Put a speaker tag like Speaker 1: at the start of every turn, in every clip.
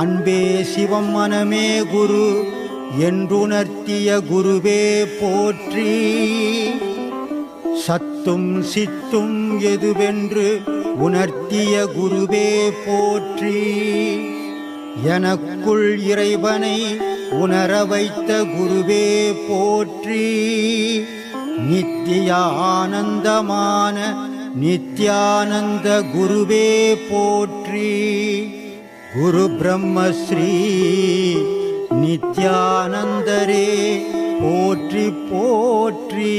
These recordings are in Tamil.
Speaker 1: அன்பே சிவம் மனமே குரு என்றுணர்த்திய குருவே போற்றி. சத்தும் சித்தும் எதுவென்று உணர்த்திய குருவே போற்றி. எனக்குள் இறைவனை உணர வைத்த குருவே போற்றி. நித்திய ஆனந்தமான நித்யானந்த குருவே போற்றி. குரு பிரம்மஸ்ரீ நித்யானந்தரே போற்றி போற்றி.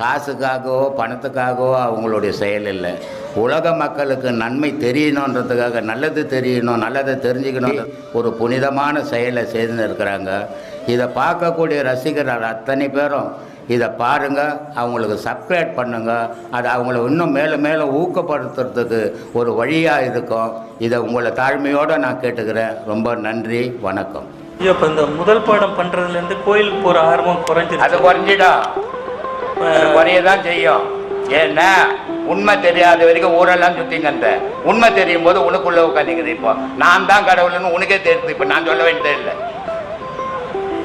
Speaker 2: காசுக்காகவோ பணத்துக்காகவோ அவங்களுடைய செயல் இல்லை. உலக மக்களுக்கு நன்மை தெரியணுன்றதுக்காக, நல்லது தெரியணும், நல்லதை தெரிஞ்சுக்கணும், ஒரு புனிதமான செயலை செய்து இருக்கிறாங்க. இதை பார்க்கக்கூடிய ரசிகர்கள் அத்தனை பேரும் இதை பாருங்கள், அவங்களுக்கு சப்ஸ்கிரைப் பண்ணுங்கள். அது அவங்கள இன்னும் மேலும் மேலும் ஊக்கப்படுத்துறதுக்கு ஒரு வழியாக இருக்கும். இதை உங்களை தாழ்மையோடு நான் கேட்டுக்கிறேன். ரொம்ப நன்றி, வணக்கம்.
Speaker 3: இப்போ இந்த முதல் பாடம் பண்ணுறதுலேருந்து கோயிலுக்கு போகிற ஆர்வம் குறைஞ்சி,
Speaker 2: அது குறைஞ்சிடும், குறையதான் செய்யும். ஏன்னா உண்மை தெரியாத வரைக்கும் ஊரெல்லாம் சுற்றிங்க. அந்த உண்மை தெரியும் போது உனக்குள்ளே உட்காந்துக்குது. இப்போ நான் தான் கடவுள்னு உனக்கே தெரியுது. இப்போ நான் சொல்ல வேண்டியதே இல்லை.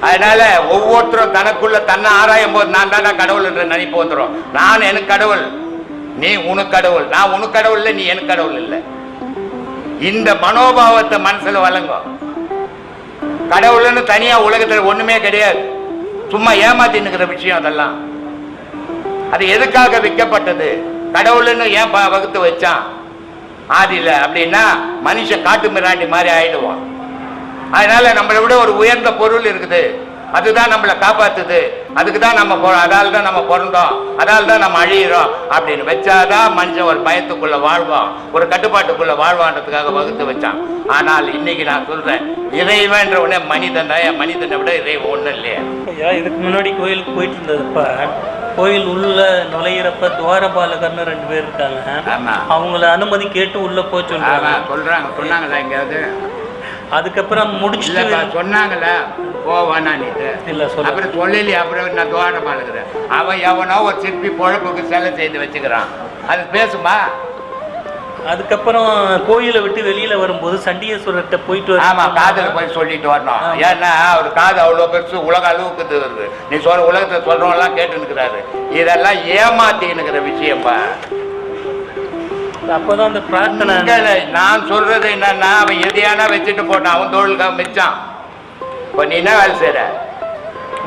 Speaker 2: அதனால ஒவ்வொருத்தரும் தனக்குள்ள தன்னை ஆராயும் போது நான் தான் கடவுள் என்ற நினைப்பு வந்துடும். நான் எனக்கு கடவுள், நீ உனக்கு கடவுள். நான் உனக்கு கடவுள் இல்லை, நீ எனக்கு கடவுள் இல்லை. இந்த மனோபாவத்தை மனசுல வழங்கும். கடவுள்னு தனியா உலகத்தில் ஒண்ணுமே கிடையாது. சும்மா ஏமாத்தின்னுக்கிற விஷயம் அதெல்லாம். அது எதுக்காக விற்கப்பட்டது? கடவுள்னு ஏன் வகுத்து வச்சான் ஆதியில அப்படின்னா மனுஷன் காட்டு மிராண்டி மாதிரி ஆயிடுவான். அதனால நம்மளை விட ஒரு உயர்ந்த பொருள் இருக்குது, அதுதான் நம்மளை காப்பாத்துது. அதுக்கு தான் நம்ம அதால் தான் நம்ம பிறந்தோம், அதால் தான் நம்ம அழியிறோம் அப்படின்னு வச்சாதான் மனுஷன் ஒரு பயத்துக்குள்ள வாழ்வான், ஒரு கட்டுப்பாட்டுக்குள்ள வாழ்வான்றதுக்காக வகுத்து வச்சான். ஆனால் இன்னைக்கு நான் சொல்றேன், இறைவன்ற உடனே மனிதன் தான். மனிதனை விட இறைவன் ஒண்ணும் இல்லையா?
Speaker 3: இதுக்கு முன்னாடி கோயிலுக்கு போயிட்டு இருந்ததுப்ப கோயில் உள்ள நுழையிறப்ப துவாரபாலகர்னு 2 பேர் இருக்காங்க. அவங்கள அனுமதி கேட்டு உள்ள போய்
Speaker 2: சொன்னாங்களா எங்கேயாவது?
Speaker 3: அதுக்கப்புறம் முடிச்சுட்டு
Speaker 2: சொன்னாங்கள போவானான்ட்டு இல்லை சொல்ல. அப்புறம் சொல்லலையே. அப்புறம் நான் துவாரமா இருக்கிறேன். அவன் எவனோ ஒரு சிற்பி பொழப்புக்கு செலை செய்து வச்சுக்கிறான். அது பேசுமா?
Speaker 3: அதுக்கப்புறம் கோயிலை விட்டு வெளியில வரும்போது சண்டிகேஸ்வரர்கிட்ட போயிட்டு
Speaker 2: ஆமா, காதுல போய் சொல்லிட்டு வரணும். ஏன்னா அவர் காது அவ்வளவு பெருசு, உலக அளவுக்கு வருது. நீ சொல்ற உலகத்துல சொல்றவங்க எல்லாம் கேட்டு இருக்கிறாரு. இதெல்லாம் ஏமாத்தினுக்கிற விஷயம்பா.
Speaker 3: அப்பதான் அந்த பிரார்த்தனை.
Speaker 2: நான் சொல்றது என்னன்னா, அவன் எதையானா வச்சுட்டு போட்டான், அவன் தொழிலுக்காக மிச்சான். இப்போ நீ என்ன வேலை செய்யற?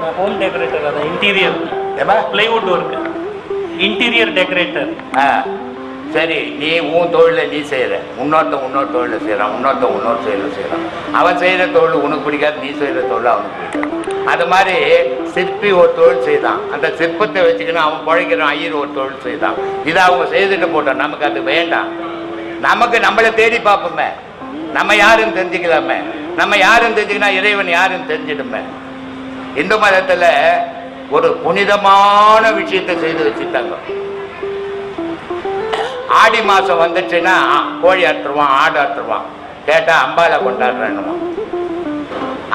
Speaker 3: நான் ஹோம் டெக்கரேட்டர். அதான் interior plywood work, interior decorator.
Speaker 2: சரி, நீ உன் தொழிலை நீ செய்யற, இன்னொரு தொழிலை செய்யறான், இன்னொரு தொழிலை செய்யறான். அவன் செய்யற தொழில் உனக்கு பிடிக்காது, நீ செய்யற தொழில் அவனுக்கு பிடிக்காது. அது மாதிரி சிற்பி ஒரு தொழில் செய்தான், அந்த சிற்பத்தை வச்சுக்கணும் அவன் பழைக்கிறான். ஐயர் ஒரு தொழில் செய்தான். இதை அவங்க செய்துட்டு போட்டோம். நமக்கு அது வேண்டாம். நமக்கு நம்மளை தேடி பார்ப்போமே, நம்ம யாருன்னு தெரிஞ்சுக்கலாமே. நம்ம யாருன்னு தெரிஞ்சுக்கினா இறைவன் யாருன்னு தெரிஞ்சிடுமே. இந்து மதத்துல ஒரு புனிதமான விஷயத்தை செய்து வச்சுட்டாங்க. ஆடி மாசம் வந்துச்சுன்னா கோழி அறுத்துருவான், ஆடு அறுத்துருவான். கேட்டா அம்பாலை கொண்டாடுறேன்னுவான்.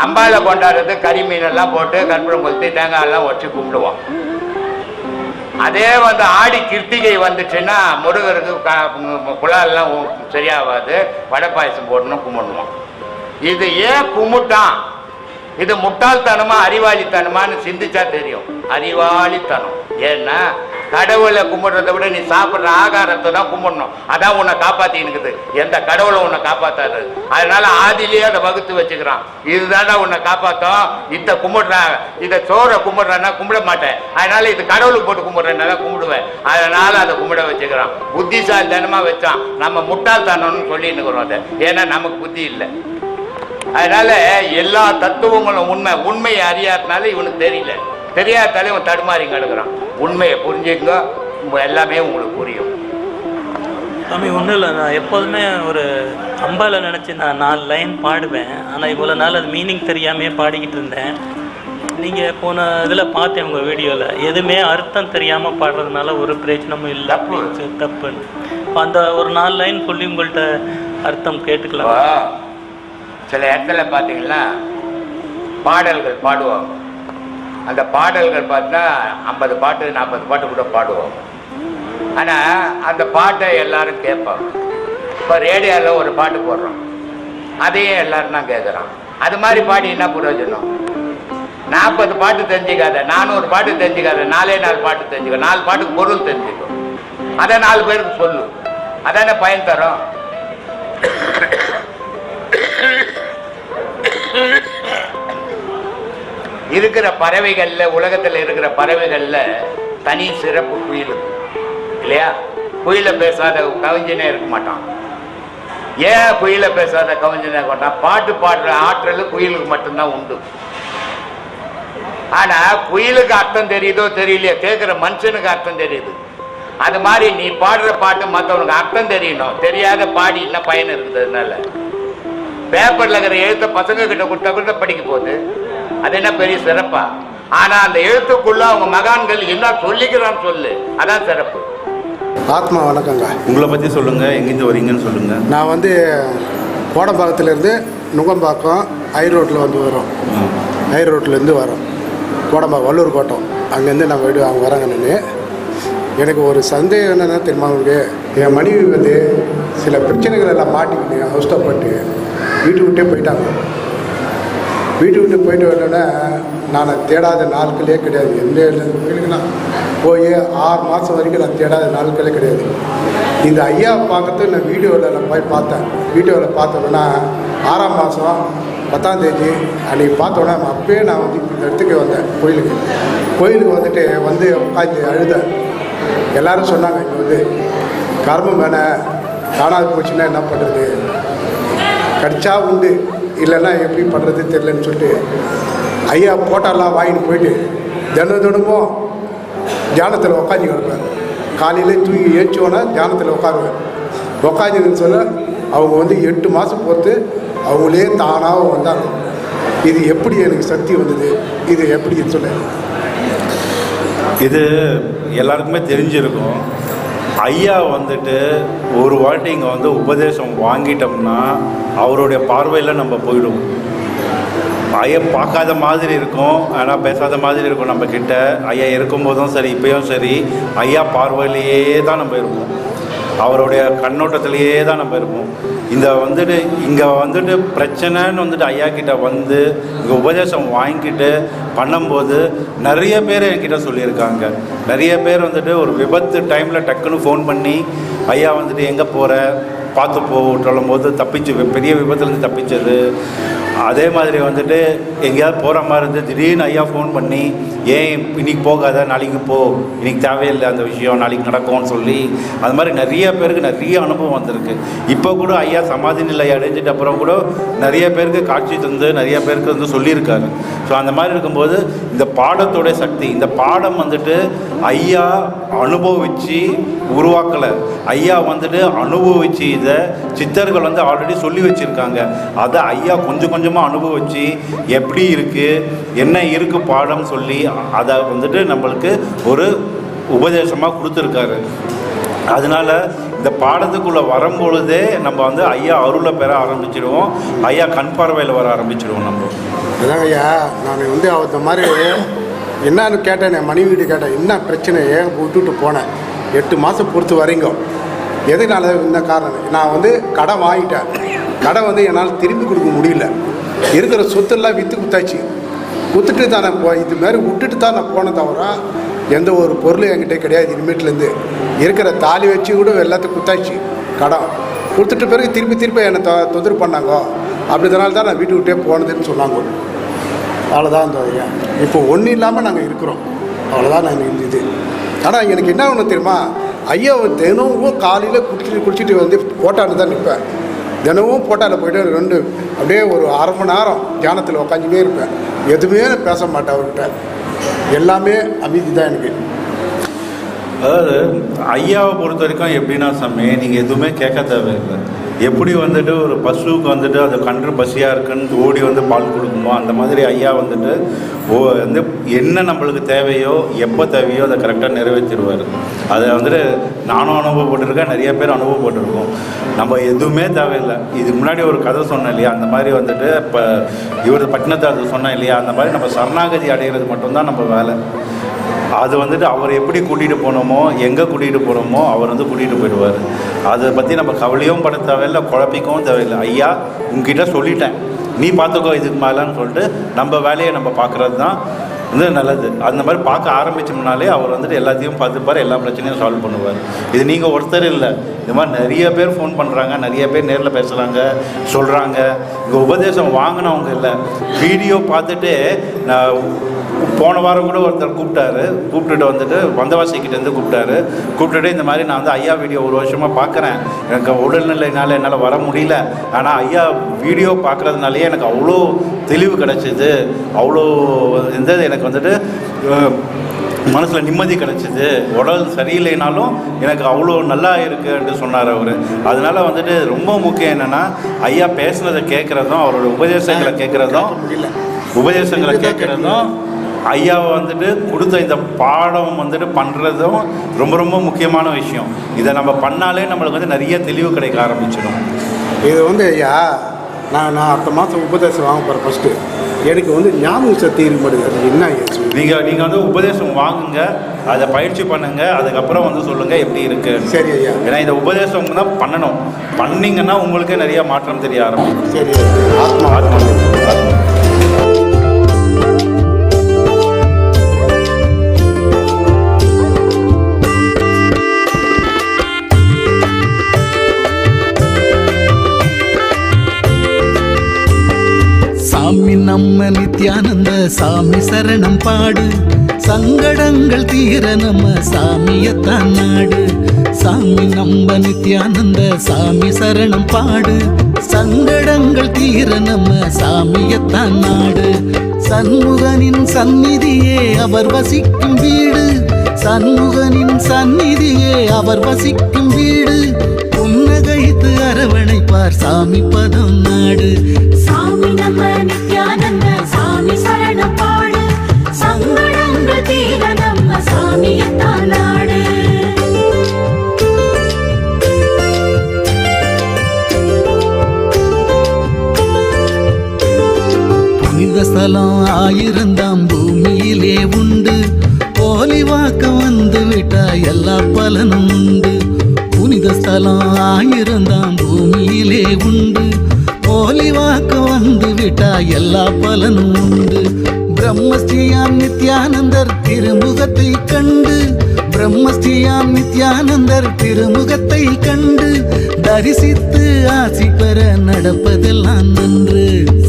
Speaker 2: அம்பாலை கொண்டாடுறது கறி மீனெல்லாம் போட்டு கற்பூரம் கொளுத்தி தேங்காய் எல்லாம் வச்சு கும்பிடுவான். அதே ஆடி கிருத்திகை வந்துச்சுன்னா முருகருக்கு குழாலாம் சரியாகாது, வடை பாயசம் போடணும், கும்பிடுவான். இது ஏன் கும்பிட்டான்? இது முட்டாள்தனமா அறிவாளித்தனமானு சிந்திச்சா தெரியும். அறிவாளித்தனம். ஏன்னா கடவுளை கும்பிடுறதை விட நீ சாப்பிட்ற ஆகாரத்தை தான் கும்பிடணும். அதான் உன்னை காப்பாத்தி இருக்குது. எந்த கடவுளை உன்னை காப்பாத்தாது. அதனால ஆதிலேயே அதை வகுத்து வச்சுக்கிறான். இதுதான்டா உன்னை காப்பாற்றும். இதை கும்பிடுறாங்க, இதை சோறை கும்பிடுறான்னா கும்பிட மாட்டேன். அதனால இது கடவுளுக்கு போட்டு கும்பிடுறேன்னா கும்பிடுவேன். அதனால அதை கும்பிட வச்சுக்கிறான். புத்திசாலித்தனமா வச்சான். நம்ம முட்டாள்தனம்னு சொல்லி இருக்கிறோம் அதை. ஏன்னா நமக்கு புத்தி இல்லை. அதனால எல்லா தத்துவங்களும் உண்மையை அறியாதனால இவனுக்கு தெரியல. தெரியாதாலே இவன் தடுமாறி கிடக்குறான். உண்மையை புரிஞ்சுங்க, எல்லாமே உங்களுக்கு புரியும்.
Speaker 3: சாமி ஒன்றும் இல்லை, நான் எப்போதுமே ஒரு அம்பால நினச்சி நான் 4 லைன் பாடுவேன். ஆனால் இவ்வளோ நாள் அது மீனிங் தெரியாமையே பாடிக்கிட்டு இருந்தேன். நீங்கள் போன இதில் பார்த்தேன் உங்கள் வீடியோவில், எதுவுமே அர்த்தம் தெரியாமல் பாடுறதுனால ஒரு பிரயோஜனமும் இல்லை, தப்புன்னு. அந்த ஒரு 4 லைன் சொல்லி உங்கள்கிட்ட அர்த்தம் கேட்டுக்கலாம்.
Speaker 2: சில இடத்துல பார்த்தீங்கன்னா பாடல்கள் பாடுவாங்க. அந்த பாடல்கள் பார்த்தா 50 பாட்டு 40 பாட்டு கூட பாடுவாங்க. ஆனால் அந்த பாட்டை எல்லாரும் கேட்பாங்க. இப்போ ரேடியோவில் ஒரு பாட்டு போடுறோம், அதையே எல்லாரும் தான் கேட்குறான். அது மாதிரி பாடி என்ன பிரயோஜனம்? 40 பாட்டு தெரிஞ்சுக்காத, 400 பாட்டு தெரிஞ்சுக்காத, 4 பாட்டு தெரிஞ்சுக்க, 4 பாட்டுக்கு பொருள் தெரிஞ்சுக்கும், அதை 4 பேருக்கு சொல்லு, அதானே பயன் தரும். இருக்கிற பறவைகள்ல, உலகத்தில் இருக்கிற பறவைகள்ல தனி சிறப்பு குயிலுக்கு இல்லையா? குயிலை பேசாத கவிஞனே இருக்க மாட்டான். ஏன் குயிலை பேசாத கவிஞனே இருக்க மாட்டான்? பாட்டு பாடுற ஆற்றல் குயிலுக்கு மட்டும்தான் உண்டு. ஆனா குயிலுக்கு அர்த்தம் தெரியுதோ தெரியலையோ, கேட்கிற மனுஷனுக்கு அர்த்தம் தெரியுது. அது மாதிரி நீ பாடுற பாட்டு மற்றவனுக்கு அர்த்தம் தெரியணும். தெரியாத பாடி என்ன பயன் இருக்குதுனால பேப்பர்ல இருக்கிற எழுத்த பசங்க கிட்ட கொடுத்தா கூட படிக்க போகுது, அது என்ன பெரிய சிறப்பா? ஆனா அந்த எழுத்துக்குள்ள அவங்க மகான்கள் என்ன சொல்லிக்கிறான்னு சொல்லு, அதான் சிறப்பு.
Speaker 4: ஆத்மா வணக்கங்க.
Speaker 5: உங்களை பற்றி சொல்லுங்கள், எங்கேருந்து வரீங்கன்னு சொல்லுங்கள்.
Speaker 4: நான் வந்து கோடம்பாக்கத்துலேருந்து நுங்கம்பாக்கம் ஐ ரோட்டில் வந்து வரோம். ஐ ரோட்லேருந்து வரோம் கோடம்பாக்கம் வள்ளூர் கோட்டம், அங்கேருந்து நான் வீடு அவங்க வராங்க. நான் எனக்கு ஒரு சந்தேகம் என்னென்னா தெரியுமா உங்களுக்கு, என் மனைவி வந்து சில பிரச்சனைகள் எல்லாம் மாட்டிக்கிட்டு அவஸ்தப்பட்டு வீட்டு விட்டே போயிட்டாங்க. வீட்டு விட்டு போயிட்டு வரலன்னா நான் தேடாத நாட்களே கிடையாது. எந்த கோயிலுக்குலாம் போய் 6 மாதம் வரைக்கும் நான் தேடாத நாட்களே கிடையாது. இந்த ஐயா பார்க்கறது நான் வீடியோவில் நான் போய் பார்த்தேன். வீடியோவில் பார்த்தோன்னா 6ஆம் மாதம் 10ஆம் தேதி அன்றைக்கி பார்த்தோன்னா அப்பயே நான் வந்து இந்த இடத்துக்கு வந்தேன். கோயிலுக்கு வந்துட்டு வந்து உட்காந்து அழுதேன். எல்லோரும் சொன்னாங்க, இங்கே வந்து கர்மம் வேணாம், காணாது போச்சுன்னா என்ன பண்ணுறது, கடிச்சா உண்டு, இல்லைன்னா எப்படி பண்ணுறது தெரிலன்னு சொல்லிட்டு ஐயா போட்டாலாம் வாங்கிட்டு போயிட்டு தினமும் தியானத்தில் உட்காந்து கிடப்பேன். காலையில் தூங்கி ஏற்றோன்னா தியானத்தில் உட்காருவேன். உட்காந்துன்னு சொல்ல அவங்க வந்து 8 மாதம் பொறுத்து அவங்களே தானாக வந்தாங்க. இது எப்படி எனக்கு சக்தி வந்தது, இது எப்படி சொல்ல,
Speaker 5: இது எல்லாருக்குமே தெரிஞ்சிருக்கும். ஐயா வந்துட்டு ஒரு வாட்டி இங்கே வந்து உபதேசம் வாங்கிட்டோம்னா அவருடைய பார்வையில் நம்ம போயிடுவோம். ஐயா பார்க்காத மாதிரி இருக்கும், ஆனால் பேசாத மாதிரி இருக்கும் நம்ம கிட்ட. ஐயா இருக்கும்போதும் சரி, இப்போயும் சரி, ஐயா பார்வையிலேயே தான் நம்ம இருப்போம், அவருடைய கண்ணோட்டத்திலேயே தான் நம்ம இருப்போம். இந்த வந்துட்டு இங்கே வந்துட்டு பிரச்சனைன்னு வந்துட்டு ஐயா கிட்ட வந்து இங்கே உபதேசம் வாங்கிக்கிட்டு பண்ணும்போது நிறைய பேர் என்கிட்ட சொல்லியிருக்காங்க. நிறைய பேர் வந்துட்டு ஒரு விபத்து டைமில் டக்குன்னு ஃபோன் பண்ணி ஐயா வந்துட்டு எங்கே போகிற பார்த்து சொல்லும் போது தப்பிச்சு, பெரிய விபத்துலேருந்து தப்பிச்சது. அதே மாதிரி வந்துட்டு எங்கேயாவது போகிற மாதிரி இருந்து திடீர்னு ஐயா ஃபோன் பண்ணி ஏன் இன்னைக்கு போகாத, நாளைக்கு போ, இன்னைக்கு தேவையில்லை அந்த விஷயம், நாளைக்கு நடக்கும்னு சொல்லி அது மாதிரி நிறைய பேருக்கு நிறைய அனுபவம் வந்திருக்கு. இப்போ கூட ஐயா சமாதி நிலை அடைஞ்சிட்டு அப்புறம் கூட நிறைய பேருக்கு காட்சி தந்து நிறைய பேருக்கு வந்து சொல்லியிருக்காரு. ஸோ அந்த மாதிரி இருக்கும்போது இந்த பாடத்தோடைய சக்தி, இந்த பாடம் வந்துட்டு ஐயா அனுபவித்து உருவாக்கலை. ஐயா வந்துட்டு அனுபவித்து இதை சித்தர்கள் வந்து ஆல்ரெடி சொல்லி வச்சுருக்காங்க. அதை ஐயா கொஞ்சம் கொஞ்சமாக அனுபவித்து எப்படி இருக்குது, என்ன இருக்குது பாடம் சொல்லி அதை வந்துட்டு நம்மளுக்கு ஒரு உபதேசமாக கொடுத்துருக்காரு. அதனால் இந்த பாடத்துக்குள்ளே வரும்பொழுதே நம்ம வந்து ஐயா அருளை பெற ஆரம்பிச்சிடுவோம், ஐயா கண் பார்வையில் வர ஆரம்பிச்சிடுவோம். நம்ம
Speaker 4: அதாங்க ஐயா, நான் வந்து அந்த மாதிரி என்னன்னு கேட்டேன், என் மனைவிட்டு கேட்டேன், என்ன பிரச்சனை, ஏன் விட்டுட்டு போனேன் 8 மாதம் பொறுத்து வரீங்க, எதுனால இந்த காரணம், நான் வந்து கடன் வாங்கிட்டேன். கடன் வந்து என்னால் திரும்பி கொடுக்க முடியல. இருக்கிற சொத்தெல்லாம் விற்று குத்தாச்சு. குத்துட்டு தான் நான் இது மாதிரி விட்டுட்டு தான் நான் போனேன், தவிர எந்த ஒரு பொருளும் என்கிட்ட கிடையாது. இனிமேட்லேருந்து இருக்கிற தாலி வச்சு கூட எல்லாத்தையும் குத்தாச்சு. கடன் கொடுத்துட்ட பிறகு திருப்பி என்னை தொந்தரவு பண்ணாங்க. அப்படிதனால தான் நான் வீட்டு விட்டே போனதுன்னு சொன்னாங்க. அவ்வளோதான் அந்த ஐயா. இப்போ ஒன்றும் இல்லாமல் நாங்கள் இருக்கிறோம், அவ்வளோதான் நாங்கள் இருந்தது. ஆனால் எனக்கு என்ன ஒன்று தெரியுமா, ஐயா தினமும் காலையில் குடிச்சிட்டு வந்து போட்டான்னு தான் நிற்பேன். தினமும் போட்டாவில் போய்ட்டு அப்படியே ஒரு 1/2 மணி நேரம் தியானத்தில் உக்காந்துட்டே இருப்பேன். எதுவுமே பேச மாட்டேன் அவர்கிட்ட, எல்லாமே அமைதி தான் எனக்கு.
Speaker 5: அதாவது ஐயாவை பொறுத்த வரைக்கும் எப்படின்னா சாமி, நீங்கள் எதுவுமே கேட்க தேவையில்லை. எப்படி வந்துட்டு ஒரு பசுவுக்கு வந்துட்டு அது கன்று பசியாக இருக்குன்னு ஓடி வந்து பால் கொடுக்குமோ, அந்த மாதிரி ஐயா வந்துட்டு வந்து என்ன நம்மளுக்கு தேவையோ எப்போ தேவையோ அதை கரெக்டாக நிறைவேற்றிடுவார். அதை வந்துட்டு நானும் அனுபவப்பட்டிருக்கேன், நிறைய பேர் அனுபவப்பட்டிருக்கோம். நம்ம எதுவுமே தேவையில்லை. இதுக்கு முன்னாடி ஒரு கதை சொன்னேன் இல்லையா, அந்த மாதிரி வந்துட்டு இப்போ இவர் பட்டினத்தை அது சொன்னேன் இல்லையா, அந்த மாதிரி நம்ம சரணாகதி அடைகிறது மட்டும்தான் நம்ம வேலை. அது வந்துட்டு அவர் எப்படி கூட்டிகிட்டு போனோமோ, எங்கே கூட்டிகிட்டு போனோமோ அவர் வந்து கூட்டிகிட்டு போயிடுவார். அதை பற்றி நம்ம கவலையும் பட தேவையில்லை, குழப்பிக்கவும் தேவையில்லை. ஐயா உங்ககிட்ட சொல்லிட்டேன், நீ பார்த்துக்கோ இதுக்கு மேலேன்னு சொல்லிட்டு நம்ம வேலையை நம்ம பார்க்குறது தான் வந்து நல்லது. அந்த மாதிரி பார்க்க ஆரம்பித்தோம்னாலே அவர் வந்துட்டு எல்லாத்தையும் பார்த்துப்பார், எல்லா பிரச்சனையும் சால்வ் பண்ணுவார். இது நீங்கள் ஒருத்தர் இல்லை, இது மாதிரி நிறைய பேர் ஃபோன் பண்ணுறாங்க, நிறைய பேர் நேரில் பேசுகிறாங்க, சொல்கிறாங்க. இங்கே உபதேசம் வாங்கினவங்க இல்லை, வீடியோ பார்த்துட்டு நான் போன வாரம் கூட ஒருத்தர் கூப்பிட்டுட்டு வந்துட்டு வந்தவாசிக்கிட்டேருந்து கூப்பிட்டுட்டு இந்த மாதிரி நான் வந்து ஐயா வீடியோ ஒரு வருஷமாக பார்க்குறேன், எனக்கு உடல்நிலைனால என்னால் வர முடியல, ஆனால் ஐயா வீடியோ பார்க்குறதுனாலேயே எனக்கு அவ்வளோ தெளிவு கிடச்சிது, அவ்வளோ எனக்கு வந்துட்டு மனசில் நிம்மதி கிடச்சிது, உடல் சரியில்லைனாலும் எனக்கு அவ்வளோ நல்லா இருக்குன்னு சொன்னார் அவர். அதனால் வந்துட்டு ரொம்ப முக்கியம் என்னென்னா ஐயா பேசுனதை கேட்குறதும், அவரோட உபதேசங்களை கேட்குறதும் ஐயாவை வந்துட்டு கொடுத்த இந்த பாடம் வந்துட்டு பண்ணுறதும் ரொம்ப ரொம்ப முக்கியமான விஷயம். இதை நம்ம பண்ணாலே நம்மளுக்கு வந்து நிறைய தெளிவு கிடைக்க ஆரம்பிச்சிடும்.
Speaker 4: இது வந்து ஐயா நான் அடுத்த மாதம் உபதேசம் வாங்க போகிறேன். ஃபஸ்ட்டு எனக்கு வந்து ஞாபக சக்தி இருக்க மாட்டேங்குது. என்ன
Speaker 5: நீங்கள் வந்து உபதேசம் வாங்குங்க, அதை பயிற்சி பண்ணுங்க, அதுக்கப்புறம் வந்து சொல்லுங்கள் எப்படி இருக்குது.
Speaker 4: சரி ஐயா.
Speaker 5: ஏன்னா இந்த உபதேசம் தான் பண்ணணும், பண்ணிங்கன்னா உங்களுக்கே நிறைய மாற்றம் தெரிய ஆரம்பிக்கும்.
Speaker 4: சரி, ஆத்மா ஆத்மா ஆத்மா.
Speaker 6: சாமி நம்ம நித்யானந்த சாமி சரணம் பாடு, சங்கடங்கள் தீர நம்ம சாமியத்தான் நாடு. சாமி நம்ம நித்யானந்த சாமி சரணம் பாடு, சங்கடங்கள் தீர நம்ம சாமியத்தான் நாடு. சண்முகனின் சந்நிதியே அவர் வசிக்கும் வீடு, சண்முகனின் சந்நிதியே அவர் வசிக்கும் வீடு. புன்னகைத்து அரவணைப்பார் சாமி பதம் நாடு.
Speaker 7: சாமி நம்ம நித்யானந்த சாமி சரணம் பாடு, சங்கடங்கள் தீர நம்ம சாமியத்தான் நாடு.
Speaker 6: புனித ஸ்தலம் 1000 பூமியிலே உண்டு, போலி வாக்க வந்து விட்டா எல்லா பலனும் உண்டு. புனித ஸ்தலம் 1000 பூமியிலே உண்டு, போலி வாக்க வந்து விட்டா எல்லா பலனும் உண்டு. பிரம்மஸ்ரீயாம் நித்யானந்தர் திருமுகத்தை கண்டு, பிரம்மஸ்ரீயாம் நித்யானந்தர் திருமுகத்தை கண்டு, தரிசித்து ஆசி பெற நடப்பதெல்லாம் நன்று.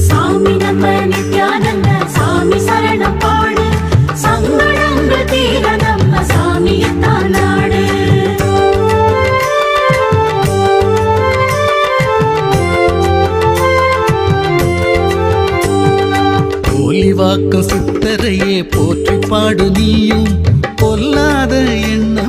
Speaker 7: சாமி நம்ம நித்யானந்த சாமி சரணம் பாடு, சங்கடங்கள் தீர நம்ம சாமியத்தான் நாடு.
Speaker 6: போலி வாக்கம் சித்தரையே போற்றி பாடு நீயும், பொல்லாத எண்ணம்